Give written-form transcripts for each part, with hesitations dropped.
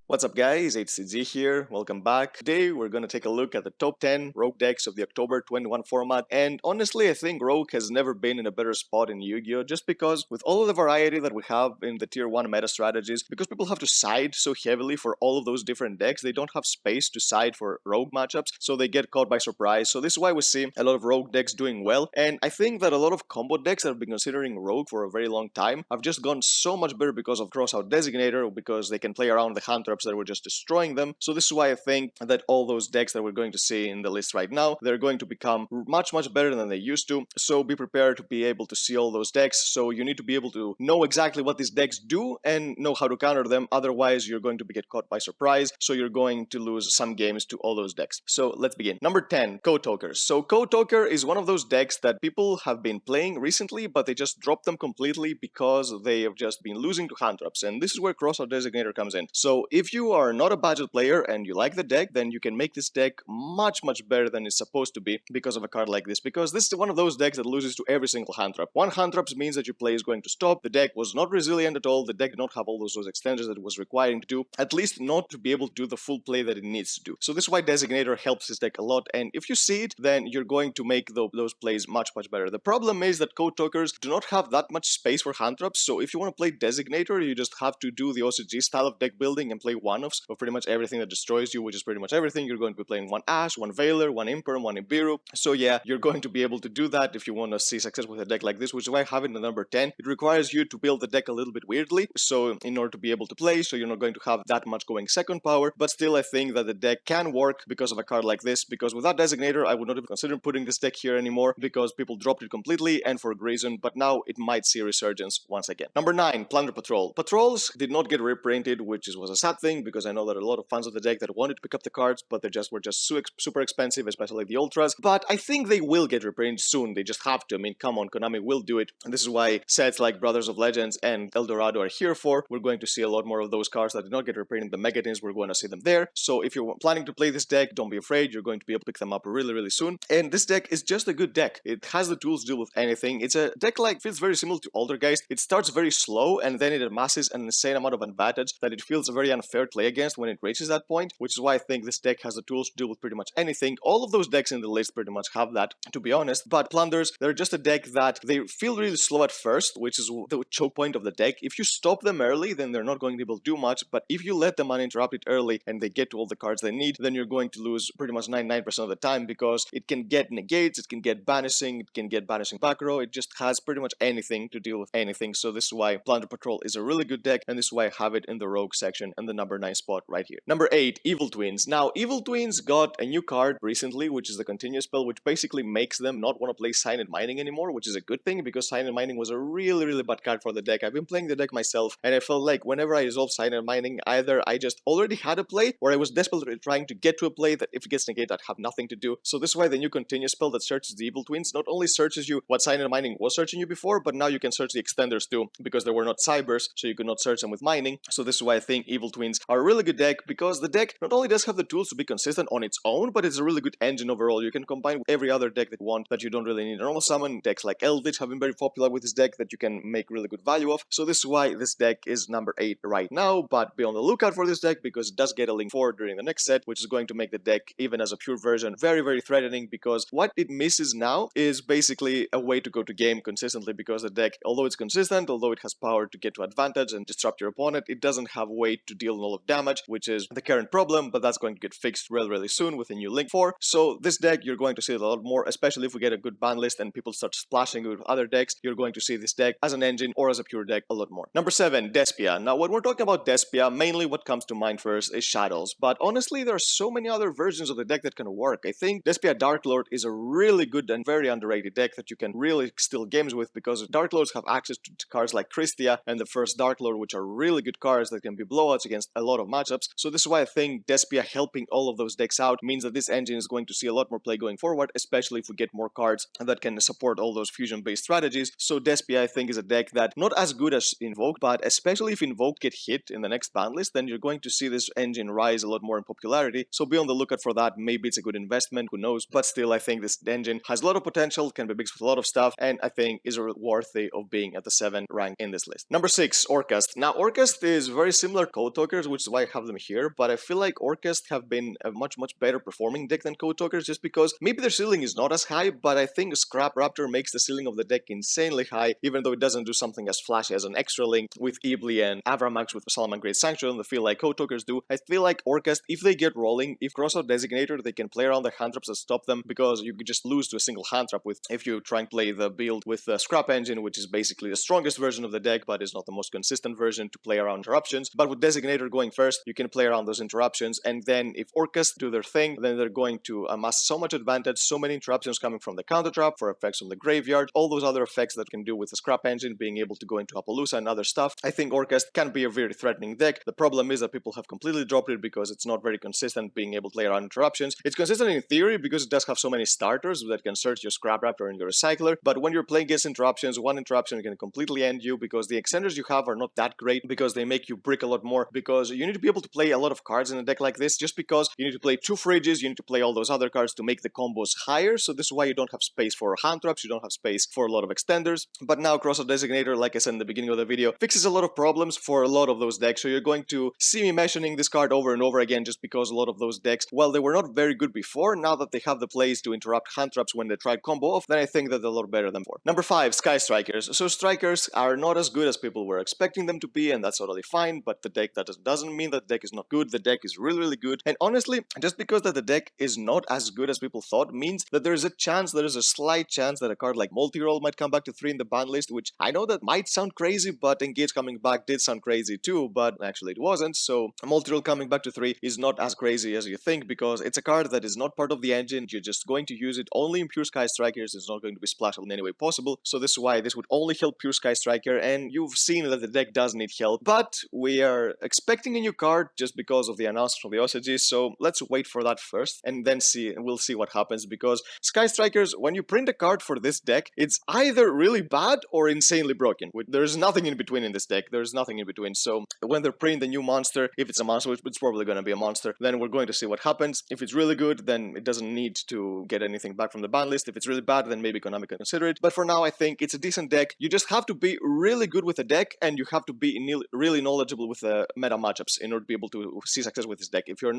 What's up guys, HCG here, welcome back. Today we're gonna take a look at the top 10 Rogue decks of the October 21 format, and honestly I think Rogue has never been in a better spot in Yu-Gi-Oh! Just because with all of the variety that we have in the tier 1 meta strategies, because people have to side so heavily for all of those different decks, they don't have space to side for Rogue matchups, so they get caught by surprise. So this is why we see a lot of Rogue decks doing well, and I think that a lot of combo decks that have been considering Rogue for a very long time have just gone so much better because of Crossout Designator, because they can play around the hand traps that were just destroying them. So this is why I think that all those decks that we're going to see in the list right now, they're going to become much better than they used to. So be prepared to be able to see all those decks. So you need to be able to know exactly what these decks do and know how to counter them. Otherwise, you're going to get caught by surprise. So you're going to lose some games to all those decks. So let's begin. Number 10, Code Talkers. So Code Talker is one of those decks that people have been playing recently, but they just dropped them completely because they have just been losing to hand traps. And this is where Crossout Designator comes in. So if you are not a budget player and you like the deck, then you can make this deck much better than it's supposed to be because of a card like this, because this is one of those decks that loses to every single hand trap. One hand trap means that your play is going to stop. The deck was not resilient at all. The deck did not have all those extensions that it was requiring to do, at least not to be able to do the full play that it needs to do. So this is why Designator helps this deck a lot, and if you see it, then you're going to make those plays much better. The problem is that Code Talkers do not have that much space for hand traps, so if you want to play Designator, you just have to do the OCG style of deck building and play one-offs of pretty much everything that destroys you, which is pretty much everything. You're going to be playing one Ash, one Veiler, one Imperm, one Ibiru. So yeah, you're going to be able to do that if you want to see success with a deck like this, which is why I have it in the number 10. It requires you to build the deck a little bit weirdly, so in order to be able to play, so you're not going to have that much going second power, but still I think that the deck can work because of a card like this, because without Designator, I would not even consider putting this deck here anymore, because people dropped it completely and for a good reason, but now it might see a resurgence once again. Number 9, Plunder Patrol. Patrols did not get reprinted, which was a sad thing, because I know that a lot of fans of the deck that wanted to pick up the cards, but they were just super expensive, especially the Ultras. But I think they will get reprinted soon. They just have to. I mean, come on, Konami will do it. And this is why sets like Brothers of Legends and Eldorado are here for. We're going to see a lot more of those cards that did not get reprinted. The Megatins, we're going to see them there. So if you're planning to play this deck, don't be afraid. You're going to be able to pick them up really soon. And this deck is just a good deck. It has the tools to deal with anything. It's a deck like feels very similar to Altergeist. It starts very slow and then it amasses an insane amount of advantage that it feels very unfair to play against when it reaches that point, which is why I think this deck has the tools to deal with pretty much anything. All of those decks in the list pretty much have that, to be honest, but Plunders, they're just a deck that they feel really slow at first, which is the choke point of the deck. If you stop them early, then they're not going to be able to do much, but if you let them uninterrupt it early and they get to all the cards they need, then you're going to lose pretty much 99% of the time, because it can get negates, it can get banishing, it can get banishing back row, it just has pretty much anything to deal with anything. So this is why Plunder Patrol is a really good deck, and this is why I have it in the Rogue section and the number 9 spot right here. Number 8, Evil Twins. Now, Evil Twins got a new card recently, which is the continuous spell, which basically makes them not want to play Silent Mining anymore, which is a good thing, because Silent Mining was a really bad card for the deck. I've been playing the deck myself, and I felt like whenever I resolved Silent Mining, either I just already had a play, or I was desperately trying to get to a play that if it gets negated, I'd have nothing to do. So this is why the new continuous spell that searches the Evil Twins not only searches you what Silent Mining was searching you before, but now you can search the extenders too, because there were not cybers, so you could not search them with mining. So this is why I think Evil Twins are a really good deck, because the deck not only does have the tools to be consistent on its own, but it's a really good engine overall. You can combine with every other deck that you want that you don't really need a normal summon. Decks like Eldritch have been very popular with this deck that you can make really good value of. So this is why this deck is number 8 right now, but be on the lookout for this deck, because it does get a link 4 during the next set, which is going to make the deck, even as a pure version, very threatening, because what it misses now is basically a way to go to game consistently, because the deck, although it's consistent, although it has power to get to advantage and disrupt your opponent, it doesn't have weight to deal a lot of damage, which is the current problem, but that's going to get fixed really soon with a new link 4. So this deck, you're going to see it a lot more, especially if we get a good ban list and people start splashing with other decks. You're going to see this deck as an engine or as a pure deck a lot more. Number 7, Despia. Now, when we're talking about Despia, mainly what comes to mind first is Shadows, but honestly, there are so many other versions of the deck that can work. I think Despia Dark Lord is a really good and very underrated deck that you can really steal games with, because Dark Lords have access to cards like Christia and the first Dark Lord, which are really good cards that can be blowouts against a lot of matchups. So this is why I think Despia helping all of those decks out means that this engine is going to see a lot more play going forward, especially if we get more cards that can support all those fusion-based strategies. So Despia, I think, is a deck that not as good as Invoke, but especially if Invoke get hit in the next ban list, then you're going to see this engine rise a lot more in popularity. So be on the lookout for that. Maybe it's a good investment, who knows? But still, I think this engine has a lot of potential, can be mixed with a lot of stuff, and I think is worthy of being at the 7 rank in this list. Number 6, Orcas. Now, Orcas is very similar to Code Talker Strikers, which is why I have them here, but I feel like Orcas have been a much better performing deck than Code Talkers, just because maybe their ceiling is not as high, but I think Scrap Raptor makes the ceiling of the deck insanely high, even though it doesn't do something as flashy as an extra link with Ibli and Avramax with Salaman Great Sanctuary. I feel like Code Talkers do. I feel like Orcas, if they get rolling, if Crossout Designator, they can play around the hand traps that stop them, because you could just lose to a single hand trap with if you try and play the build with the Scrap Engine, which is basically the strongest version of the deck, but is not the most consistent version to play around interruptions. But with Designator going first, you can play around those interruptions, and then if Orcas do their thing, then they're going to amass so much advantage, so many interruptions coming from the counter trap, for effects from the graveyard, all those other effects that can do with the Scrap Engine, being able to go into Appaloosa and other stuff. I think Orcas can be a very threatening deck. The problem is that people have completely dropped it because it's not very consistent being able to play around interruptions. It's consistent in theory because it does have so many starters that can search your Scrap Raptor and your Recycler, but when you're playing against interruptions, one interruption can completely end you because the extenders you have are not that great, because they make you brick a lot more, because you need to be able to play a lot of cards in a deck like this, just because you need to play 2 fridges, you need to play all those other cards to make the combos higher, so this is why you don't have space for hand traps, you don't have space for a lot of extenders. But now Crossout Designator, like I said in the beginning of the video, fixes a lot of problems for a lot of those decks, so you're going to see me mentioning this card over and over again, just because a lot of those decks, while they were not very good before, now that they have the plays to interrupt hand traps when they try combo off, then I think that they're a lot better than before. Number 5, Sky Strikers. So Strikers are not as good as people were expecting them to be, and that's totally fine, but the deck, that doesn't mean that the deck is not good. The deck is really good, and honestly, just because that the deck is not as good as people thought means that there is a slight chance that a card like Multi-Roll might come back to 3 in the ban list, which I know that might sound crazy, but Engage coming back did sound crazy too, but actually it wasn't. So Multi-Roll coming back to 3 is not as crazy as you think, because it's a card that is not part of the engine. You're just going to use it only in pure Sky Strikers. It's not going to be splashable in any way possible, so this is why this would only help pure Sky Striker, and you've seen that the deck does need help, but we are expecting a new card just because of the announcement from the OCG, so let's wait for that first, and then we'll see what happens, because Sky Strikers, when you print a card for this deck, it's either really bad or insanely broken. There's nothing in between in this deck, there's nothing in between, so when they're printing the new monster, if it's a monster, which it's probably going to be a monster, then we're going to see what happens. If it's really good, then it doesn't need to get anything back from the ban list. If it's really bad, then maybe Konami can consider it, but for now I think it's a decent deck. You just have to be really good with the deck, and you have to be really knowledgeable with the meta matchups in order to be able to see success with this deck. If you're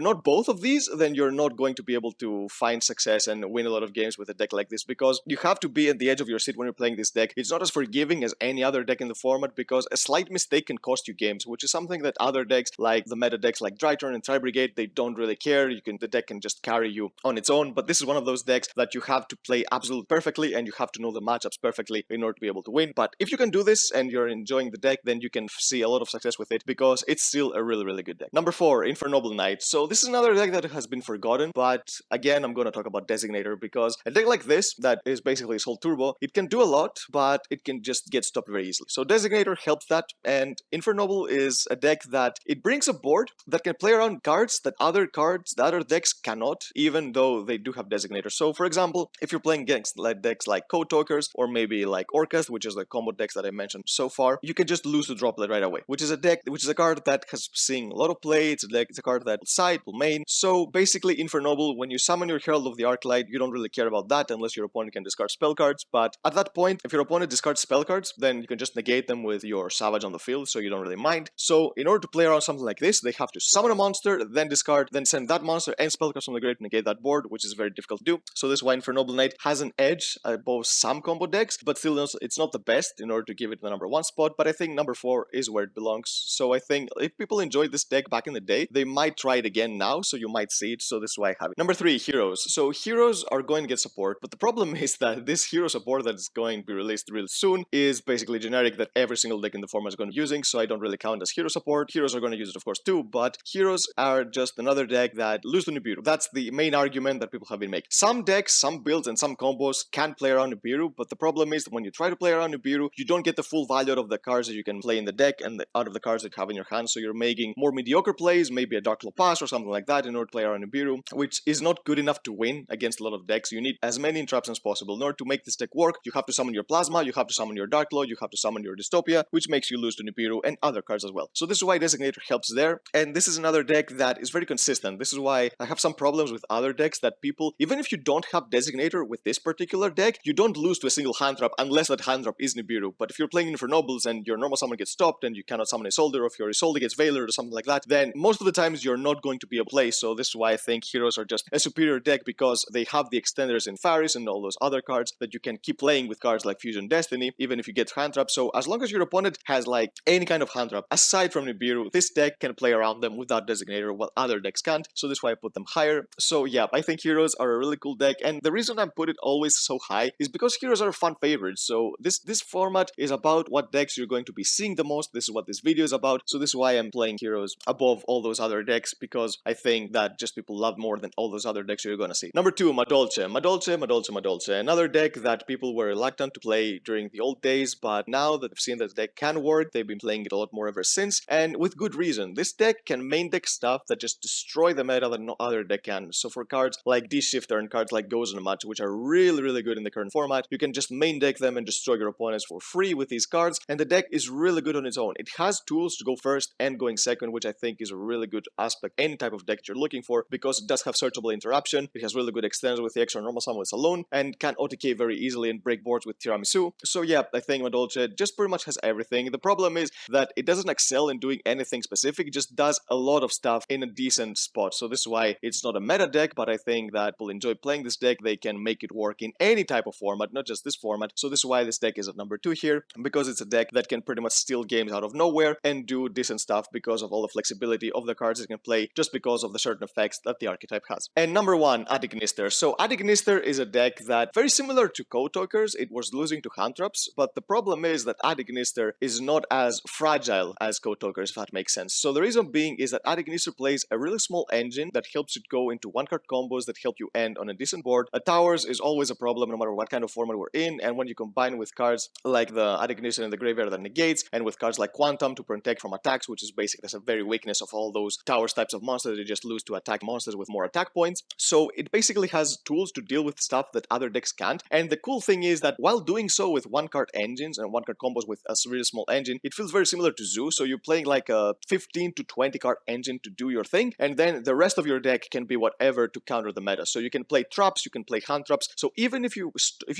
not both of these, then you're not going to be able to find success and win a lot of games with a deck like this, because you have to be at the edge of your seat when you're playing this deck. It's not as forgiving as any other deck in the format, because a slight mistake can cost you games, which is something that other decks, like the meta decks like Dryturn and Tri Brigade, they don't really care. The deck can just carry you on its own, but this is one of those decks that you have to play absolutely perfectly, and you have to know the matchups perfectly in order to be able to win. But if you can do this and you're enjoying the deck, then you can see a lot of success with it, because it's still a really good deck. Number 4, Inferno Knight. So this is another deck that has been forgotten, but again, I'm going to talk about Designator, because a deck like this, that is basically Soul Turbo, it can do a lot, but it can just get stopped very easily. So Designator helps that, and Inferno is a deck that it brings a board that can play around cards that other decks cannot, even though they do have Designator. So for example, if you're playing against decks like Code Talkers, or maybe like Orcas, which is the combo decks that I mentioned so far, you can just lose to Droplet right away, which is a card that has seen a lot of play. It's a card that will side, will main. So basically, Inferno, when you summon your Herald of the Arclight, you don't really care about that unless your opponent can discard spell cards. But at that point, if your opponent discards spell cards, then you can just negate them with your Savage on the field, so you don't really mind. So in order to play around something like this, they have to summon a monster, then discard, then send that monster and spell cards from the grave to negate that board, which is very difficult to do. So this is why Inferno Knight has an edge above some combo decks, but still it's not the best in order to give it the number 1 spot. But I think number 4 is where it belongs. So I think if people enjoyed this deck back in the day, they might try it again now, so you might see it. So this is why I have it. Number 3, Heroes. So Heroes are going to get support, but the problem is that this hero support that is going to be released real soon is basically generic, that every single deck in the format is going to be using, so I don't really count as hero support. Heroes are going to use it, of course, too, but Heroes are just another deck that lose to Nibiru. That's the main argument that people have been making. Some decks, some builds, and some combos can play around Nibiru, but the problem is that when you try to play around Nibiru, you don't get the full value out of the cards that you can play in the deck and out of the cards that you have in your hand, so you're making more mediocre plays, maybe a Dark Claw Pass or something like that in order to play around Nibiru, which is not good enough to win against a lot of decks. You need as many interruptions as possible. In order to make this deck work, you have to summon your Plasma, you have to summon your Dark Claw, you have to summon your Dystopia, which makes you lose to Nibiru and other cards as well. So this is why Designator helps there, and this is another deck that is very consistent. This is why I have some problems with other decks that people, even if you don't have Designator with this particular deck, you don't lose to a single hand trap unless that hand trap is Nibiru. But if you're playing Infernobles and your normal summon gets stopped and you cannot summon a Soldier, or if your Assault against Valor or something like that, then most of the times you're not going to be able to play. So this is why I think Heroes are just a superior deck, because they have the extenders in Faris and all those other cards that you can keep playing with cards like Fusion Destiny, even if you get hand trap. So as long as your opponent has like any kind of hand trap aside from Nibiru, this deck can play around them without Designator, while other decks can't. So this is why I put them higher. So yeah, I think Heroes are a really cool deck, and the reason I put it always so high is because Heroes are fan favorites. So this format is about what decks you're going to be seeing the most. This is what this video is about. So this is why I'm playing Heroes above all those other decks, because I think that just people love more than all those other decks you're gonna see. Number 2, Madolche. Another deck that people were reluctant to play during the old days, but now that they've seen that the deck can work, they've been playing it a lot more ever since, and with good reason. This deck can main deck stuff that just destroy the meta that no other deck can. So for cards like D-Shifter and cards like Gozen Match, which are really good in the current format, you can just main deck them and destroy your opponents for free with these cards, and the deck is really good on its own. It has tools to go first and going second, which I think is a really good aspect any type of deck you're looking for, because it does have searchable interruption, it has really good extends with the extra normal summons alone, and can OTK very easily and break boards with Tiramisu. So yeah, I think Madolche just pretty much has everything. The problem is that it doesn't excel in doing anything specific, it just does a lot of stuff in a decent spot. So this is why it's not a meta deck, but I think that people enjoy playing this deck. They can make it work in any type of format, not just this format. So this is why this deck is at number 2 here, because it's a deck that can pretty much steal games out of nowhere and do decent stuff because of all the flexibility of the cards it can play, just because of the certain effects that the archetype has. And number 1, Adignister. So Adignister is a deck that, very similar to Code Talkers, it was losing to hand traps, but the problem is that Adignister is not as fragile as Code Talkers, if that makes sense. So the reason being is that Adignister plays a really small engine that helps it go into one-card combos that help you end on a decent board. Towers is always a problem no matter what kind of format we're in, and when you combine with cards like the Adignister in the graveyard that negates, and with cards like Quantum to protect from attacks, which is basically that's a very weakness of all those towers types of monsters, they just lose to attack monsters with more attack points. So it basically has tools to deal with stuff that other decks can't, and the cool thing is that while doing so with one-card engines and one-card combos with a really small engine, it feels very similar to Zoo. So you're playing like a 15 to 20 card engine to do your thing, and then the rest of your deck can be whatever to counter the meta. So you can play traps, you can play hand traps. So even if you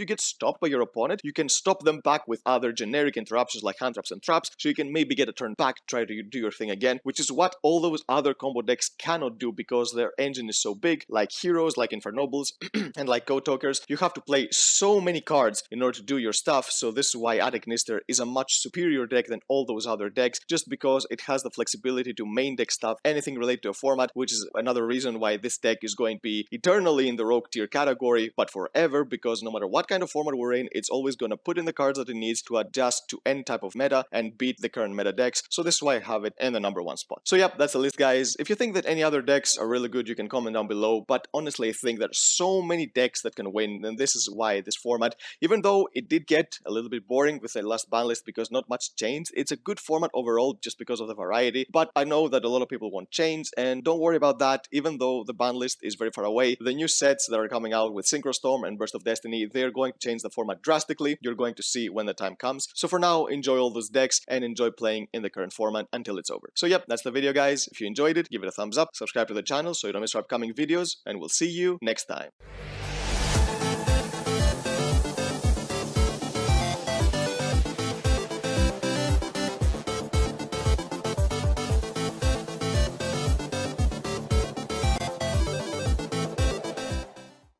get stopped by your opponent, you can stop them back with other generic interruptions like hand traps and traps. So you can maybe get a turn back, try to do your thing again, which is what all those other combo decks cannot do because their engine is so big. Like Heroes, like Infernobles, and like Code Talkers, you have to play so many cards in order to do your stuff. So this is why Adignister is a much superior deck than all those other decks, just because it has the flexibility to main deck stuff, anything related to a format, which is another reason why this deck is going to be eternally in the rogue tier category, but forever, because no matter what kind of format we're in, it's always going to put in the cards that it needs to adjust to any type of meta and beat the current meta decks. So this is why I have it in the number 1 spot. So yep, that's the list, guys. If you think that any other decks are really good, you can comment down below, but honestly I think there's so many decks that can win, and this is why this format, even though it did get a little bit boring with the last ban list because not much changed, it's a good format overall just because of the variety. But I know that a lot of people want change, and don't worry about that. Even though the ban list is very far away, the new sets that are coming out with Synchrostorm and Burst of Destiny, they're going to change the format drastically. You're going to see when the time comes. So for now, enjoy all those decks and enjoy playing in the current format until it's over. So yep, that's the video, guys. If you enjoyed it, give it a thumbs up, subscribe to the channel so you don't miss our upcoming videos, and we'll see you next time.